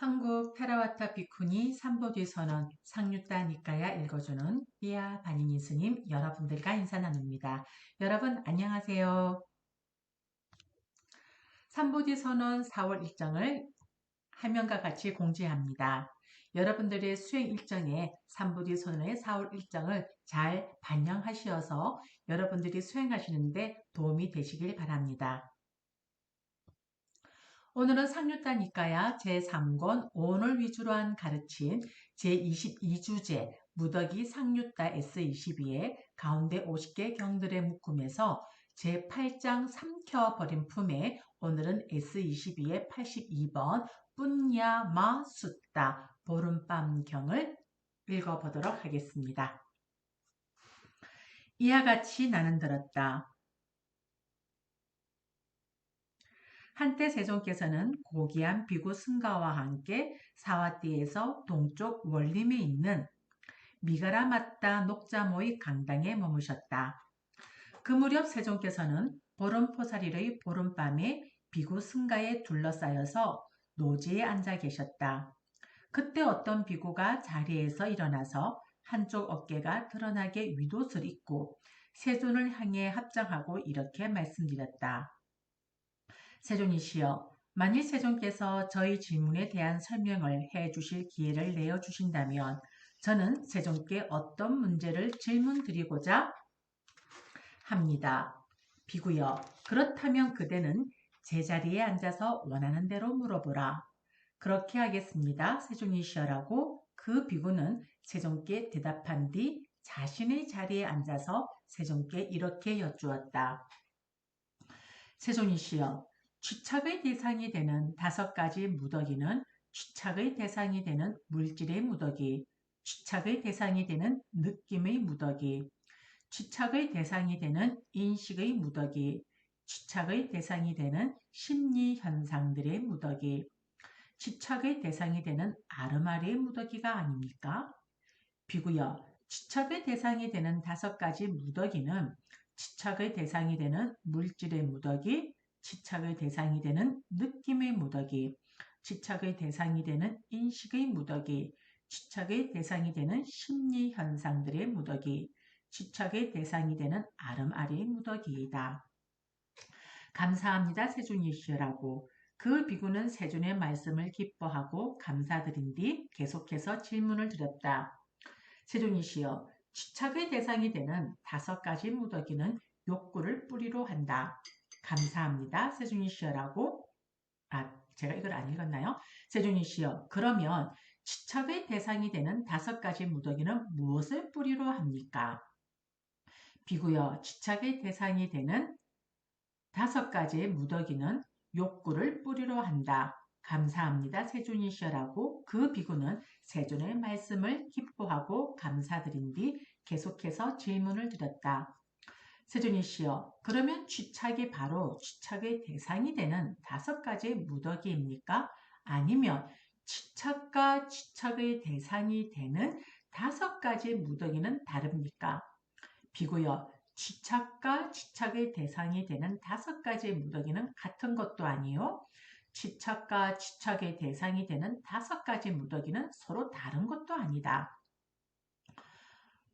한국 테라와타 비쿠니 삼보디 선언 상류따 니까야 읽어주는 삐아 바니니 스님 여러분들과 인사 나눕니다. 여러분 안녕하세요. 삼보디 선언 4월 일정을 화면과 같이 공지합니다. 여러분들의 수행 일정에 삼보디 선언의 4월 일정을 잘 반영하시어서 여러분들이 수행하시는데 도움이 되시길 바랍니다. 오늘은 상류단 니까야 제3권 오늘 위주로 한 가르침 제22주제 무더기 상류따 S22의 가운데 50개 경들의 묶음에서 제8장 삼켜버린 품에 오늘은 S22의 82번 뿐야마 숫다 보름밤경을 읽어보도록 하겠습니다. 이와 같이 나는 들었다. 한때 세종께서는 고귀한 비구 승가와 함께 사와띠에서 동쪽 원림에 있는 미가라마따 녹자모의 강당에 머무셨다. 그 무렵 세종께서는 보름포살일의 보름밤에 비구 승가에 둘러싸여서 노지에 앉아 계셨다. 그때 어떤 비구가 자리에서 일어나서 한쪽 어깨가 드러나게 윗옷을 입고 세존을 향해 합장하고 이렇게 말씀드렸다. 세존이시여, 만일 세존께서 저희 질문에 대한 설명을 해주실 기회를 내어주신다면 저는 세존께 어떤 문제를 질문드리고자 합니다. 비구여, 그렇다면 그대는 제자리에 앉아서 원하는 대로 물어보라. 그렇게 하겠습니다. 세존이시여라고 그 비구는 세존께 대답한 뒤 자신의 자리에 앉아서 세존께 이렇게 여쭈었다. 세존이시여, 취착의 대상이 되는 5가지 무더기는 취착의 대상이 되는 물질의 무더기, 취착의 대상이 되는 느낌의 무더기, 취착의 대상이 되는 인식의 무더기, 취착의 대상이 되는 심리 현상들의 무더기, 취착의 대상이 되는 아르마리의 무더기가 아닙니까? 비구여, 취착의 대상이 되는 5가지 무더기는 취착의 대상이 되는 물질의 무더기, 취착의 대상이 되는 느낌의 무더기, 취착의 대상이 되는 인식의 무더기, 취착의 대상이 되는 심리 현상들의 무더기, 취착의 대상이 되는 아름아리의 무더기이다. 감사합니다. 세존이시여라고 그 비구는 세존의 말씀을 기뻐하고 감사드린 뒤 계속해서 질문을 드렸다. 세존이시여, 취착의 대상이 되는 5가지 무더기는 욕구를 뿌리로 한다. 감사합니다. 세존이시여라고 제가 이걸 안 읽었나요? 세존이시여, 그러면 취착의 대상이 되는 5가지 무더기는 무엇을 뿌리로 합니까? 비구여, 취착의 대상이 되는 5가지의 무더기는 욕구를 뿌리로 한다. 감사합니다. 세존이시여라고 그 비구는 세존의 말씀을 기뻐하고 감사드린 뒤 계속해서 질문을 드렸다. 세존이시여, 그러면 취착이 바로 취착의 대상이 되는 5가지의 무더기입니까? 아니면 취착과 취착의 대상이 되는 5가지의 무더기는 다릅니까? 비구여, 취착과 취착의 대상이 되는 5가지의 무더기는 같은 것도 아니요. 취착과 취착의 대상이 되는 5가지 무더기는 서로 다른 것도 아니다.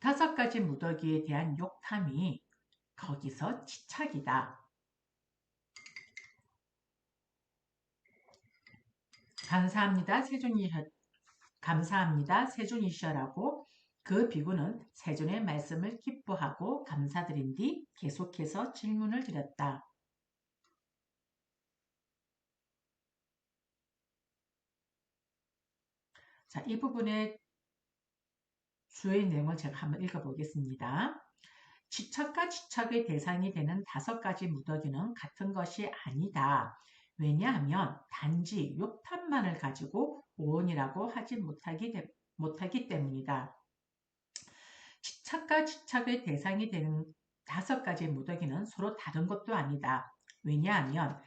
5가지 무더기에 대한 욕탐이 거기서 취착이다. 감사합니다. 세존이시여라고 그 비구는 세존의 말씀을 기뻐하고 감사드린 뒤 계속해서 질문을 드렸다. 자, 이 부분의 주의 내용을 제가 한번 읽어보겠습니다. 취착과 취착의 대상이 되는 5가지 무더기는 같은 것이 아니다. 왜냐하면 단지 욕탐만을 가지고 오온이라고 하지 못하기 때문이다. 취착과 취착의 대상이 되는 5가지 무더기는 서로 다른 것도 아니다. 왜냐하면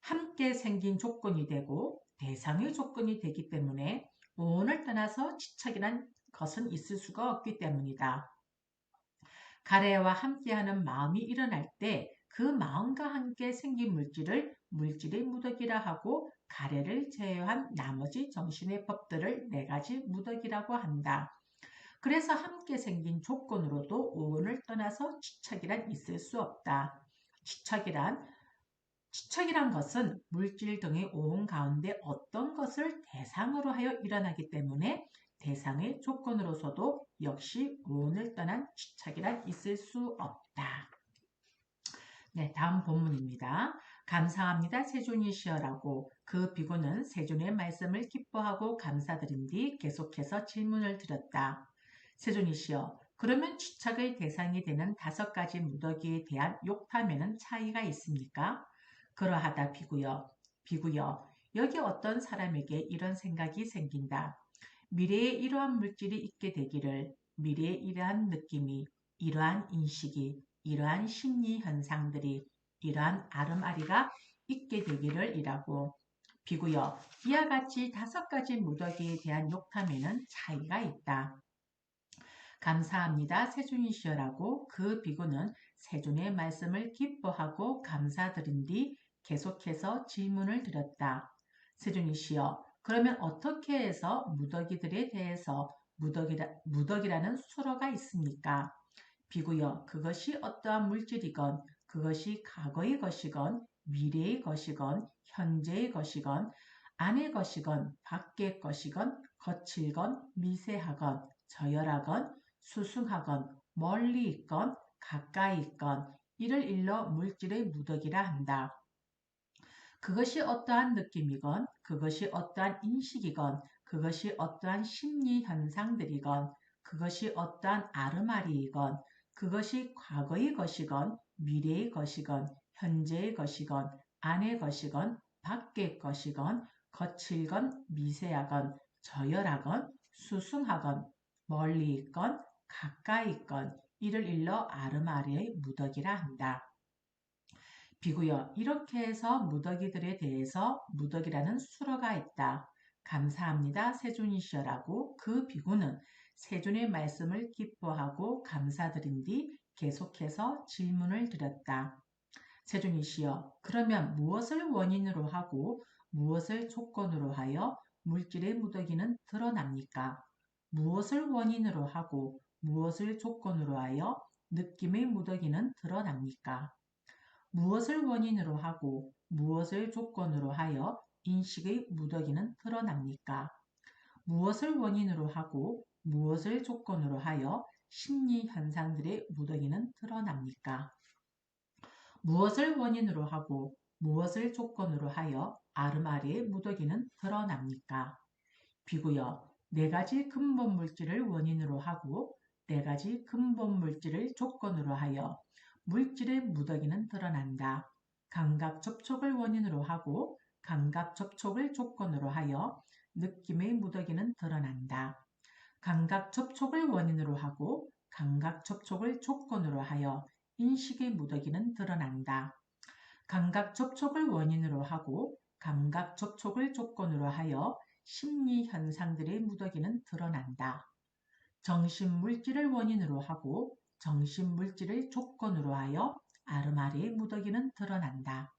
함께 생긴 조건이 되고 대상의 조건이 되기 때문에 오온을 떠나서 취착이란 것은 있을 수가 없기 때문이다. 가래와 함께하는 마음이 일어날 때 그 마음과 함께 생긴 물질을 물질의 무더기라 하고 가래를 제외한 나머지 정신의 법들을 네 가지 무덕이라고 한다. 그래서 함께 생긴 조건으로도 오온을 떠나서 지척이란 있을 수 없다. 지척이란 것은 물질 등의 오온 가운데 어떤 것을 대상으로 하여 일어나기 때문에 대상의 조건으로서도 역시 오온을 떠난 지척이란 있을 수 없다. 네, 다음 본문입니다. 감사합니다. 세존이시여라고 그 비구는 세존의 말씀을 기뻐하고 감사드린 뒤 계속해서 질문을 드렸다. 세존이시여, 그러면 지척의 대상이 되는 5가지 무더기에 대한 욕탐에는 차이가 있습니까? 그러하다 비구여, 여기 어떤 사람에게 이런 생각이 생긴다. 미래에 이러한 물질이 있게 되기를, 미래에 이러한 느낌이, 이러한 인식이, 이러한 심리 현상들이, 이러한 아름아리가 있게 되기를 이라고. 비구여, 이와 같이 5가지 무더기에 대한 욕탐에는 차이가 있다. 감사합니다. 세존이시여라고 그 비구는 세존의 말씀을 기뻐하고 감사드린 뒤 계속해서 질문을 드렸다. 세존이시여, 그러면 어떻게 해서 무더기들에 대해서 무더기라는 수로가 있습니까? 비구여, 그것이 어떠한 물질이건, 그것이 과거의 것이건, 미래의 것이건, 현재의 것이건, 안의 것이건, 밖의 것이건, 거칠건, 미세하건, 저열하건, 수승하건, 멀리 있건, 가까이 있건, 이를 일러 물질의 무더기라 한다. 그것이 어떠한 느낌이건, 그것이 어떠한 인식이건, 그것이 어떠한 심리 현상들이건, 그것이 어떠한 아르마리이건, 그것이 과거의 것이건, 미래의 것이건, 현재의 것이건, 안의 것이건, 밖의 것이건, 거칠건, 미세하건, 저열하건, 수승하건, 멀리 있건, 가까이 있건, 이를 일러 아르마리의 무더기라 한다. 비구여, 이렇게 해서 무더기들에 대해서 무더기라는 수로가 있다. 감사합니다. 세존이시여라고 그 비구는 세존의 말씀을 기뻐하고 감사드린 뒤 계속해서 질문을 드렸다. 세존이시여, 그러면 무엇을 원인으로 하고 무엇을 조건으로 하여 물질의 무더기는 드러납니까? 무엇을 원인으로 하고 무엇을 조건으로 하여 느낌의 무더기는 드러납니까? 무엇을 원인으로 하고 무엇을 조건으로 하여 인식의 무더기는 드러납니까? 무엇을 원인으로 하고 무엇을 조건으로 하여 심리 현상들의 무더기는 드러납니까? 무엇을 원인으로 하고 무엇을 조건으로 하여 아르마리의 무더기는 드러납니까? 비구여, 4가지 근본 물질을 원인으로 하고 4가지 근본 물질을 조건으로 하여 물질의 무더기는 드러난다. 감각 접촉을 원인으로 하고 감각 접촉을 조건으로 하여 느낌의 무더기는 드러난다. 감각 접촉을 원인으로 하고 감각 접촉을 조건으로 하여 인식의 무더기는 드러난다. 감각 접촉을 원인으로 하고 감각 접촉을 조건으로 하여 심리 현상들의 무더기는 드러난다. 정신 물질을 원인으로 하고 정신 물질을 조건으로 하여 아르마리의 무더기는 드러난다.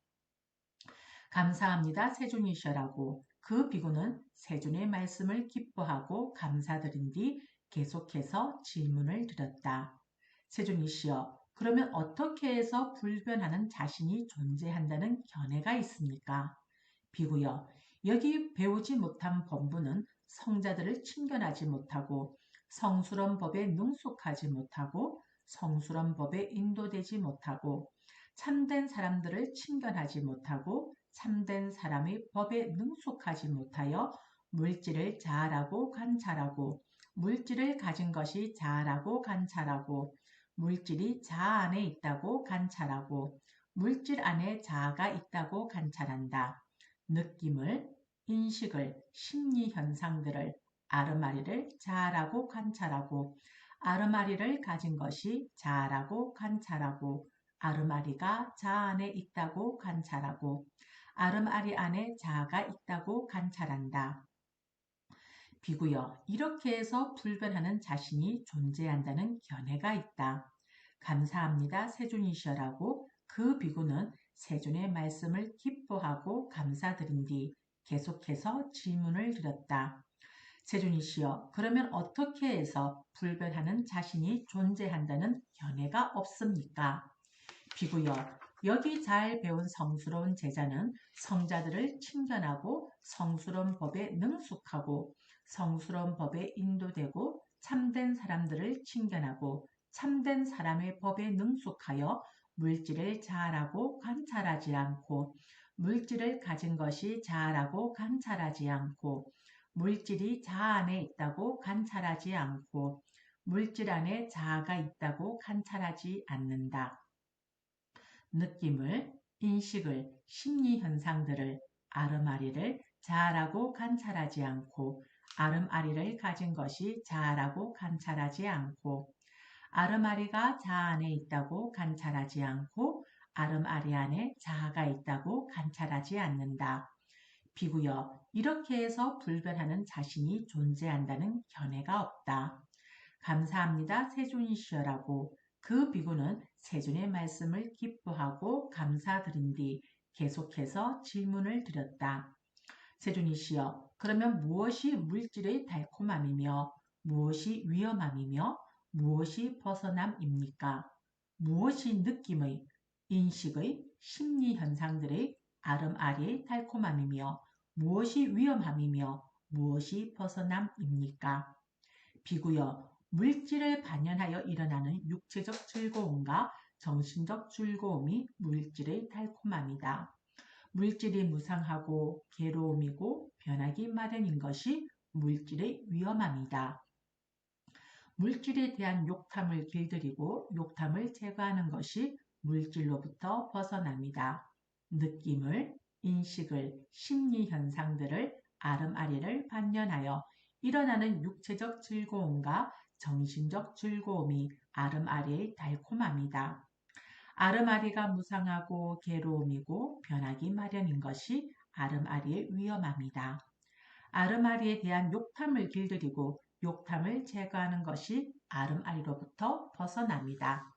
감사합니다. 세존이시여라고 그 비구는 세존의 말씀을 기뻐하고 감사드린 뒤 계속해서 질문을 드렸다. 세존이시여, 그러면 어떻게 해서 불변하는 자신이 존재한다는 견해가 있습니까? 비구여, 여기 배우지 못한 본부는 성자들을 친견하지 못하고 성스러운 법에 능숙하지 못하고 성스러운 법에 인도되지 못하고 참된 사람들을 친견하지 못하고 참된 사람의 법에 능숙하지 못하여 물질을 자아라고 관찰하고 물질을 가진 것이 자아라고 관찰하고 물질이 자아 안에 있다고 관찰하고 물질 안에 자아가 있다고 관찰한다. 느낌을, 인식을, 심리 현상들을, 아르마리를 자아라고 관찰하고 아르마리를 가진 것이 자아라고 관찰하고 아르마리가 자아 안에 있다고 관찰하고 아르마리 안에 자아가 있다고 관찰한다. 비구여, 이렇게 해서 불변하는 자신이 존재한다는 견해가 있다. 감사합니다. 세존이시여라고 그 비구는 세존의 말씀을 기뻐하고 감사드린 뒤 계속해서 질문을 드렸다. 세준이시여, 그러면 어떻게 해서 불변하는 자신이 존재한다는 견해가 없습니까? 비구여, 여기 잘 배운 성스러운 제자는 성자들을 친견하고 성스러운 법에 능숙하고 성스러운 법에 인도되고 참된 사람들을 친견하고 참된 사람의 법에 능숙하여 물질을 자아라고 관찰하지 않고 물질을 가진 것이 자아라고 관찰하지 않고 물질이 자아 안에 있다고 관찰하지 않고 물질 안에 자아가 있다고 관찰하지 않는다. 느낌을, 인식을, 심리현상들을, 아름아리를 자아라고 관찰하지 않고 아름아리를 가진 것이 자아라고 관찰하지 않고 아름아리가 자아 안에 있다고 관찰하지 않고 아름아리 안에 자아가 있다고 관찰하지 않는다. 비구여, 이렇게 해서 불변하는 자신이 존재한다는 견해가 없다. 감사합니다. 세존이시여라고 그 비구는 세존의 말씀을 기뻐하고 감사드린 뒤 계속해서 질문을 드렸다. 세존이시여, 그러면 무엇이 물질의 달콤함이며 무엇이 위험함이며 무엇이 벗어남입니까? 무엇이 느낌의, 인식의, 심리현상들의 아름아리의 달콤함이며 무엇이 위험함이며 무엇이 벗어남입니까? 비구여, 물질을 반영하여 일어나는 육체적 즐거움과 정신적 즐거움이 물질의 달콤함이다. 물질이 무상하고 괴로움이고 변하기 마련인 것이 물질의 위험함이다. 물질에 대한 욕탐을 길들이고 욕탐을 제거하는 것이 물질로부터 벗어납니다. 느낌을, 인식을, 심리현상들을 아름아리를 반영하여 일어나는 육체적 즐거움과 정신적 즐거움이 아름아리의 달콤함이다. 아름아리가 무상하고 괴로움이고 변하기 마련인 것이 아름아리의 위험함이다. 아름아리에 대한 욕탐을 길들이고 욕탐을 제거하는 것이 아름아리로부터 벗어납니다.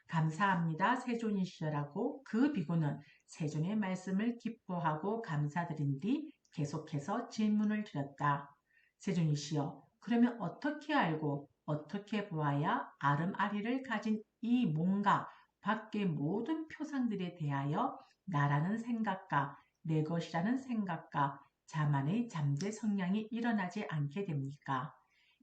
감사합니다. 세존이시여라고 그 비구는 세존의 말씀을 기뻐하고 감사드린 뒤 계속해서 질문을 드렸다. 세존이시여, 그러면 어떻게 알고 어떻게 보아야 아름아리를 가진 이 몸과 밖의 모든 표상들에 대하여 나라는 생각과 내 것이라는 생각과 자만의 잠재 성향이 일어나지 않게 됩니까?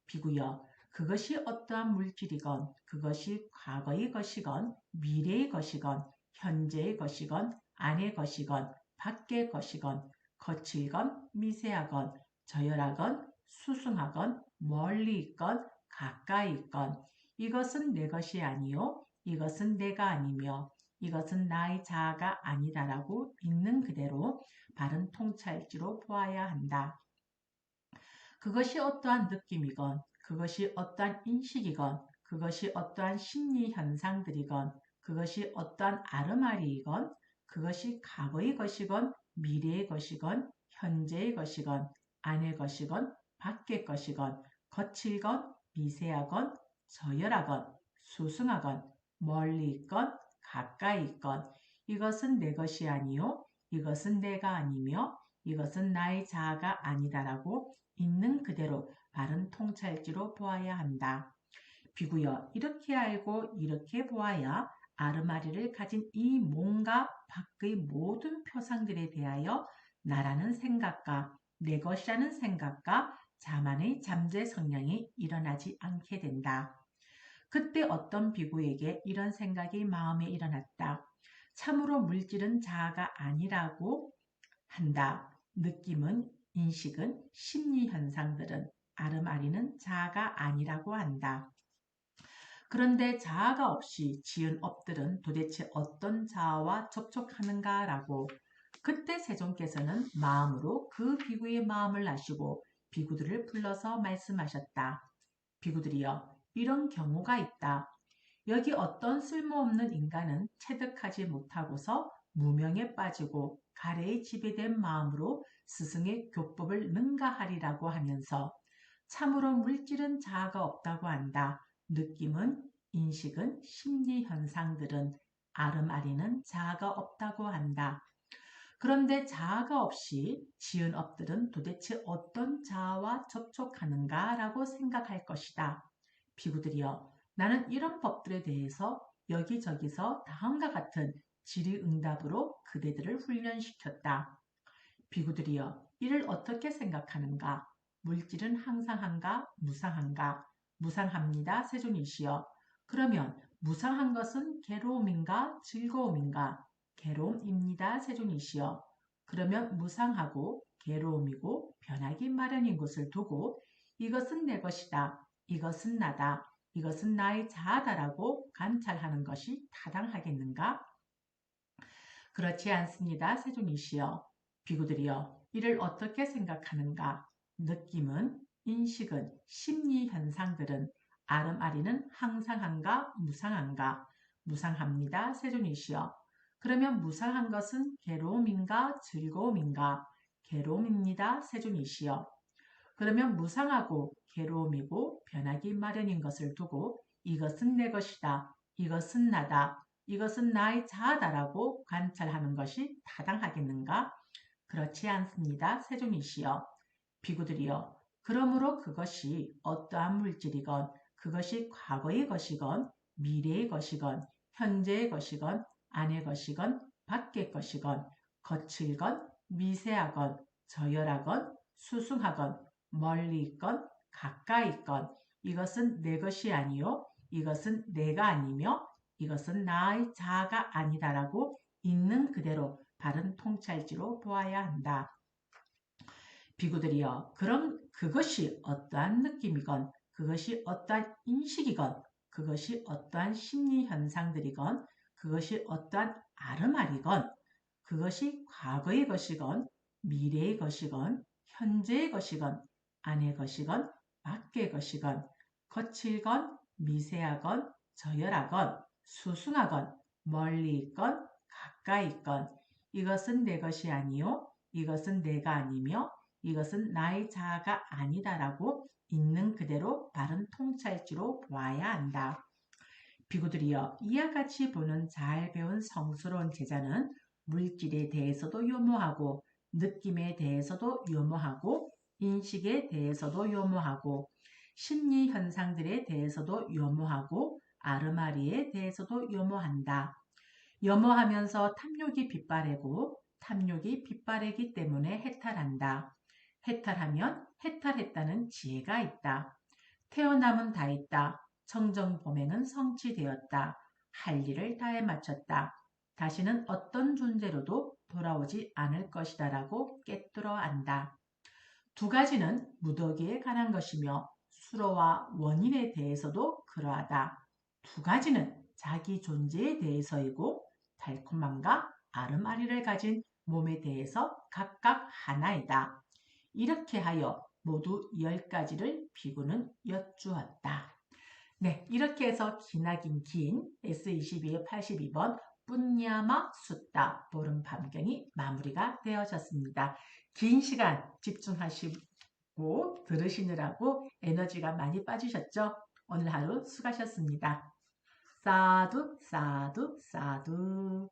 비구여, 그것이 어떠한 물질이건 그것이 과거의 것이건 미래의 것이건 현재의 것이건 안의 것이건 밖의 것이건 거칠건 미세하건 저열하건 수승하건 멀리 있건 가까이 있건 이것은 내 것이 아니요 이것은 내가 아니며 이것은 나의 자아가 아니다라고 있는 그대로 바른 통찰지로 보아야 한다. 그것이 어떠한 느낌이건 그것이 어떠한 인식이건 그것이 어떠한 심리 현상들이건 그것이 어떠한 아름아리이건 그것이 과거의 것이건 미래의 것이건 현재의 것이건 안의 것이건 밖의 것이건 거칠건 미세하건 저열하건 수승하건 멀리 있건 가까이 있건 이것은 내 것이 아니요 이것은 내가 아니며 이것은 나의 자아가 아니다라고 있는 그대로 바른 통찰지로 보아야 한다. 비구여, 이렇게 알고 이렇게 보아야 아르마리를 가진 이 몸과 밖의 모든 표상들에 대하여 나라는 생각과 내 것이라는 생각과 자만의 잠재 성향이 일어나지 않게 된다. 그때 어떤 비구에게 이런 생각이 마음에 일어났다. 참으로 물질은 자아가 아니라고 한다. 느낌은, 인식은, 심리현상들은, 아름아리는 자아가 아니라고 한다. 그런데 자아가 없이 지은 업들은 도대체 어떤 자아와 접촉하는가라고 그때 세존께서는 마음으로 그 비구의 마음을 아시고 비구들을 불러서 말씀하셨다. 비구들이여, 이런 경우가 있다. 여기 어떤 쓸모없는 인간은 체득하지 못하고서 무명에 빠지고 가래에 지배된 마음으로 스승의 교법을 능가하리라고 하면서 참으로 물질은 자아가 없다고 한다. 느낌은, 인식은, 심리현상들은, 아름아리는 자아가 없다고 한다. 그런데 자아가 없이 지은 업들은 도대체 어떤 자아와 접촉하는가 라고 생각할 것이다. 비구들이여, 나는 이런 법들에 대해서 여기저기서 다음과 같은 질의응답으로 그대들을 훈련시켰다. 비구들이여, 이를 어떻게 생각하는가? 물질은 항상한가? 무상한가? 무상합니다. 세존이시여. 그러면 무상한 것은 괴로움인가? 즐거움인가? 괴로움입니다. 세존이시여. 그러면 무상하고 괴로움이고 변하기 마련인 것을 두고 이것은 내 것이다. 이것은 나다. 이것은 나의 자아다라고 관찰하는 것이 타당하겠는가? 그렇지 않습니다. 세존이시여. 비구들이여, 이를 어떻게 생각하는가? 느낌은, 인식은, 심리 현상들은, 아름아리는 항상한가, 무상한가? 무상합니다. 세존이시여. 그러면 무상한 것은 괴로움인가, 즐거움인가? 괴로움입니다. 세존이시여. 그러면 무상하고 괴로움이고 변하기 마련인 것을 두고 이것은 내 것이다. 이것은 나다. 이것은 나의 자아다라고 관찰하는 것이 타당하겠는가? 그렇지 않습니다. 세존이시여. 비구들이여. 그러므로 그것이 어떠한 물질이건 그것이 과거의 것이건 미래의 것이건 현재의 것이건 안의 것이건 밖의 것이건 거칠건 미세하건 저열하건 수승하건 멀리 있건 가까이 있건 이것은 내 것이 아니요 이것은 내가 아니며 이것은 나의 자아가 아니다라고 있는 그대로 바른 통찰지로 보아야 한다. 비구들이여, 그럼 그것이 어떠한 느낌이건 그것이 어떠한 인식이건 그것이 어떠한 심리 현상들이건 그것이 어떠한 아름아리건 그것이 과거의 것이건 미래의 것이건 현재의 것이건 안의 것이건 밖의 것이건 거칠건 미세하건 저열하건 수승하건 멀리 있건 가까이 있건 이것은 내 것이 아니요 이것은 내가 아니며 이것은 나의 자아가 아니다라고 있는 그대로 바른 통찰지로 보아야 한다. 비구들이여, 이와 같이 보는 잘 배운 성스러운 제자는 물질에 대해서도 요모하고 느낌에 대해서도 요모하고 인식에 대해서도 요모하고 심리 현상들에 대해서도 요모하고 아르마리에 대해서도 요모한다. 요모하면서 탐욕이 빗바래고 탐욕이 빗바래기 때문에 해탈한다. 해탈하면 해탈했다는 지혜가 있다. 태어남은 다 있다. 청정범행은 성취되었다. 할 일을 다해 마쳤다. 다시는 어떤 존재로도 돌아오지 않을 것이다라고 깨뚫어 안다. 두 가지는 무더기에 관한 것이며 수로와 원인에 대해서도 그러하다. 두 가지는 자기 존재에 대해서이고 달콤함과 아름아리를 가진 몸에 대해서 각각 하나이다. 이렇게 하여 모두 10가지를 비구는 여쭈었다. 네, 이렇게 해서 기나긴 긴 S22의 82번 뿐야마 숫다 보름 밤경이 마무리가 되어졌습니다. 긴 시간 집중하시고 들으시느라고 에너지가 많이 빠지셨죠? 오늘 하루 수고하셨습니다. 사두 사두 사두.